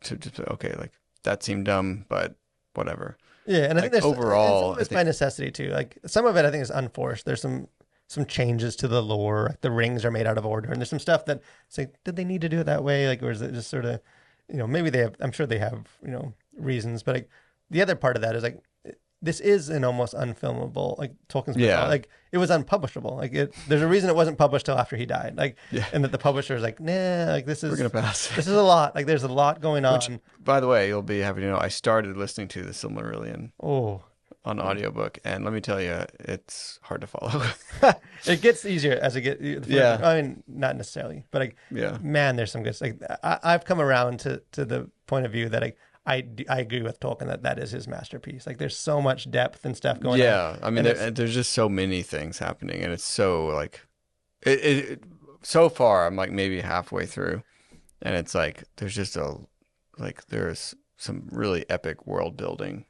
to just say, okay, like that seemed dumb, but whatever. Yeah, and I think there's overall, it's by necessity too. Like some of it, I think is unforced. There's some changes to the lore. Like the rings are made out of order, and there's some stuff that it's like, did they need to do it that way? Like, or is it just sort of, maybe they have. I'm sure they have, reasons. But like the other part of that is like, this is an almost unfilmable, like Tolkien's book. Like it was unpublishable. Like there's a reason it wasn't published till after he died. Like, and that the publisher is like, nah, like we're gonna pass. This is a lot. Like there's a lot going on. Which, by the way, you'll be happy to know, I started listening to the Silmarillion. Oh. On audiobook, and let me tell you, it's hard to follow. It gets easier as it gets. Yeah. I mean, not necessarily, but like, man, there's some good. Like, I've come around to the point of view that I agree with Tolkien that is his masterpiece. Like, there's so much depth and stuff going on. Yeah, I mean, there's just so many things happening, and it's so like, it so far I'm like maybe halfway through, and it's like there's some really epic world building.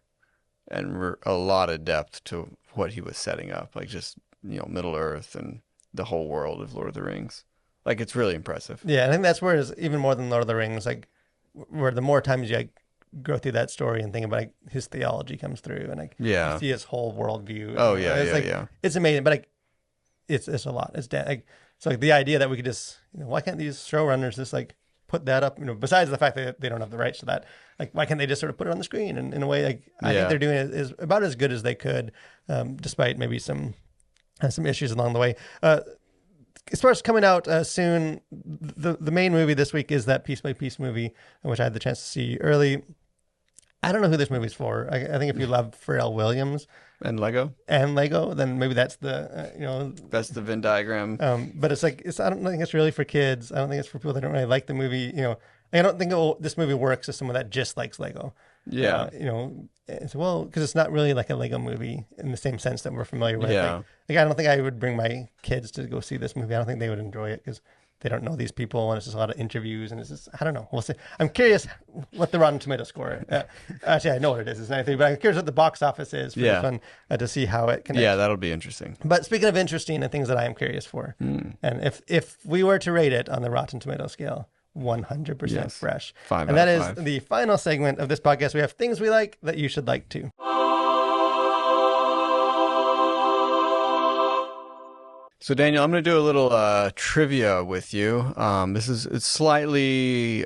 And a lot of depth to what he was setting up, like just Middle Earth and the whole world of Lord of the Rings. Like it's really impressive. Yeah, I think that's where it's even more than Lord of the Rings. Like where the more times you go through that story and think about like his theology comes through, and like you see his whole worldview. Oh yeah, it's amazing, but like it's a lot. It's like the idea that we could just why can't these showrunners just like put that up, besides the fact that they don't have the rights to that, like why can't they just sort of put it on the screen? And in a way, like I think they're doing it is about as good as they could, despite maybe some issues along the way. As far as coming out soon, the main movie this week is that Piece by Piece movie, which I had the chance to see early. I don't know who this movie's for. I think if you love Pharrell Williams and Lego, then maybe that's the that's the Venn diagram. But it's like I don't think it's really for kids. I don't think it's for people that don't really like the movie. I don't think this movie works as someone that just likes Lego. Yeah. Because it's not really like a Lego movie in the same sense that we're familiar with. Yeah. Like I don't think I would bring my kids to go see this movie. I don't think they would enjoy it because they don't know these people, and it's just a lot of interviews, and it's just, I don't know. We'll see. I'm curious what the Rotten Tomato score. Actually, I know what it is. It's 93, but I'm curious what the box office is for this one to see how it connects. Yeah, that'll be interesting. But speaking of interesting and things that I am curious for, and if we were to rate it on the Rotten Tomato scale, 100% fresh. 5 and that out is of 5. the final segment of this podcast. We have things we like that you should like too. So Daniel, I'm going to do a little trivia with you. It's slightly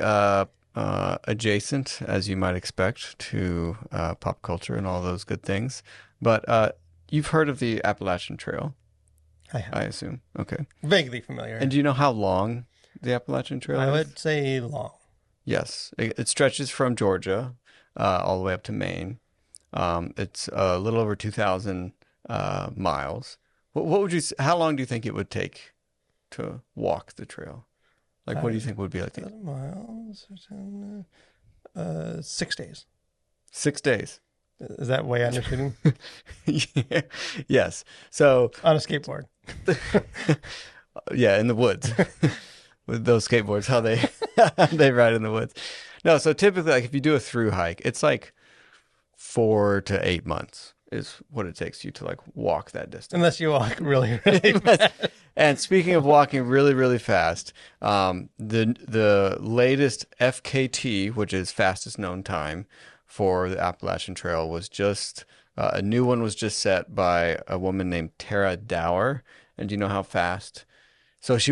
adjacent, as you might expect, to pop culture and all those good things. But you've heard of the Appalachian Trail, I have. I assume. Okay. Vaguely familiar. And do you know how long the Appalachian Trail is? I would say long. Yes. It stretches from Georgia all the way up to Maine. It's a little over 2,000 miles. What would you? How long do you think it would take to walk the trail? Like, what do you think would be like? 2,000 miles. 6 days. 6 days. Is that way undershooting? Yeah. Yes. So on a skateboard. Yeah, in the woods with those skateboards. How they ride in the woods. No. So typically, like if you do a through hike, it's like 4 to 8 months. Is what it takes you to like walk that distance. Unless you walk really, really fast. And speaking of walking really, really fast, the latest FKT, which is fastest known time for the Appalachian Trail, was just a new one was just set by a woman named Tara Dower. And do you know how fast? So she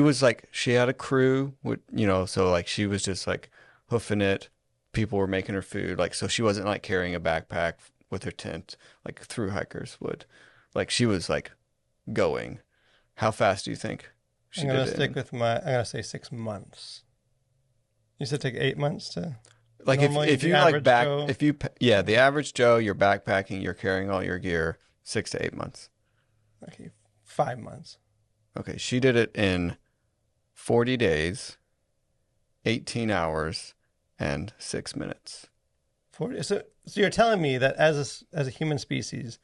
had a crew, so like she was just like hoofing it. People were making her food. Like, so she wasn't like carrying a backpack with her tent like through hikers would. Like she was like going. How fast do you think she did it? I'm gonna say 6 months. You said take 8 months to. Like Normally, if the you like average back Joe- if you yeah, the average Joe, you're backpacking, you're carrying all your gear 6 to 8 months. Okay, 5 months. Okay, she did it in 40 days, 18 hours, and 6 minutes. So you're telling me that as a human species,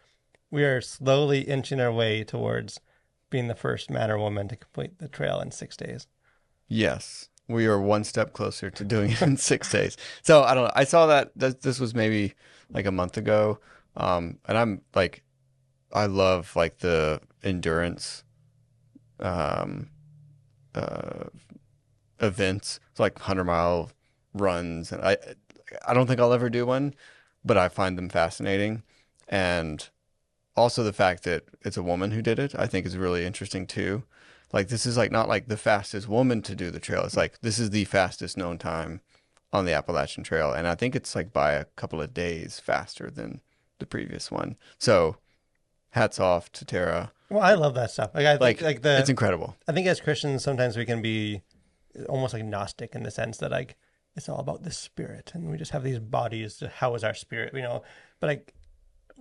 we are slowly inching our way towards being the first man or woman to complete the trail in 6 days. Yes, we are one step closer to doing it in 6 days. So I don't know. I saw that this was maybe like a month ago, and I'm like, I love like the endurance um, events. It's like 100-mile runs, and I don't think I'll ever do one, but I find them fascinating, and also the fact that it's a woman who did it, I think is really interesting too. Like this is like not like the fastest woman to do the trail. It's like this is the fastest known time on the Appalachian Trail, and I think it's like by a couple of days faster than the previous one. So hats off to Tara. Well, I love that stuff. Like I think It's incredible. I think as Christians sometimes we can be almost like Gnostic in the sense that like it's all about the spirit, and we just have these bodies. How is our spirit? But like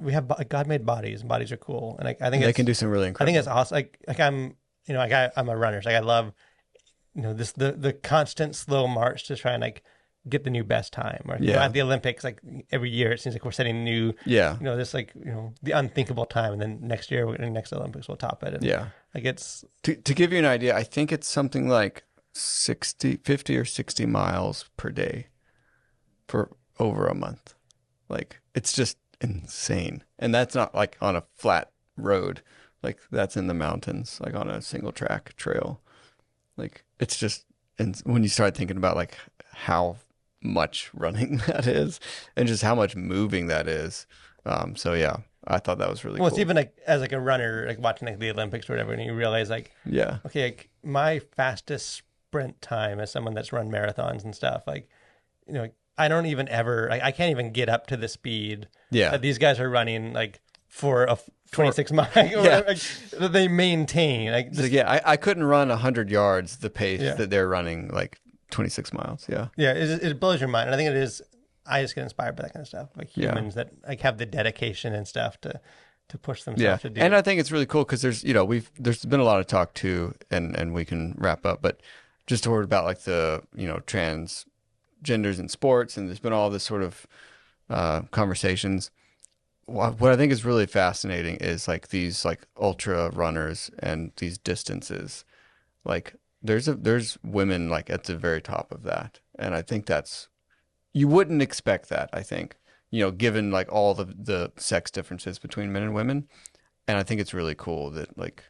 we have God made bodies, and bodies are cool, and like I think They can do some really I incredible. think it's awesome. Like I'm a runner. So like I love this the constant slow march to try and like get the new best time. Or at the Olympics, like every year it seems like we're setting new this like the unthinkable time, and then next year next Olympics we'll top it. And like it's to give you an idea, I think it's something like 50 or 60 miles per day for over a month. Like it's just insane. And that's not like on a flat road. Like that's in the mountains, like on a single track trail. Like it's just, and when you start thinking about like how much running that is and just how much moving that is. So yeah, I thought that was really cool. It's even like as like a runner, like watching like the Olympics or whatever, and you realize like, okay, like my fastest sprint time as someone that's run marathons and stuff, like, I don't even ever, I can't even get up to the speed that these guys are running like for a 26 mile that they maintain. Like, I couldn't run 100 yards the pace that they're running, like 26 miles. It blows your mind. And I think it is, I just get inspired by that kind of stuff, like humans that like have the dedication and stuff to push themselves to do. And I think it's really cool because there's been a lot of talk too, and we can wrap up, but just to word about like the transgenders in sports, and there's been all this sort of conversations. What I think is really fascinating is like these like ultra runners and these distances. Like there's women like at the very top of that, and I think you wouldn't expect that. I think given like all the sex differences between men and women, and I think it's really cool that like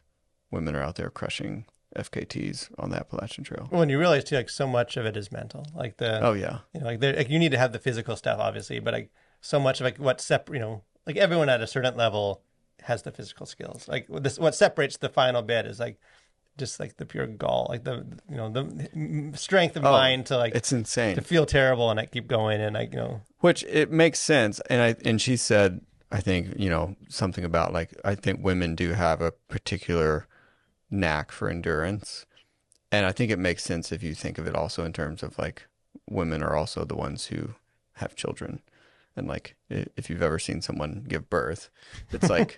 women are out there crushing FKTs on the Appalachian Trail. When you realize too, like so much of it is mental. Like like you need to have the physical stuff obviously, but like so much of like like everyone at a certain level has the physical skills. Like what separates the final bit is like just like the pure gall, like the strength of mind to like it's insane to feel terrible and like keep going and like which it makes sense. And she said I think something about like I think women do have a particular knack for endurance, and I think it makes sense if you think of it also in terms of like women are also the ones who have children. And like, if you've ever seen someone give birth, it's like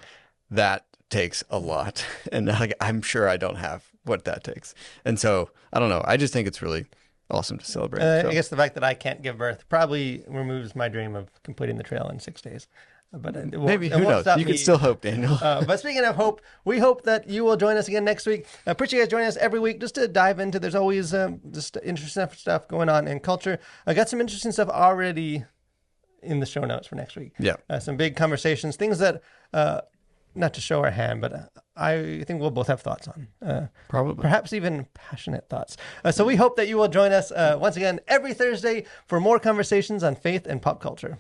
that takes a lot. And like, I'm sure I don't have what that takes. And so I don't know. I just think it's really awesome to celebrate. I guess the fact that I can't give birth probably removes my dream of completing the trail in 6 days. But maybe, who knows? You can still hope, Daniel. But speaking of hope, we hope that you will join us again next week. I appreciate you guys joining us every week just to dive into, there's always just interesting stuff going on in culture. I got some interesting stuff already in the show notes for next week. Some big conversations, things that not to show our hand, but I think we'll both have thoughts on. Probably. Perhaps even passionate thoughts. So we hope that you will join us once again every Thursday for more conversations on faith and pop culture.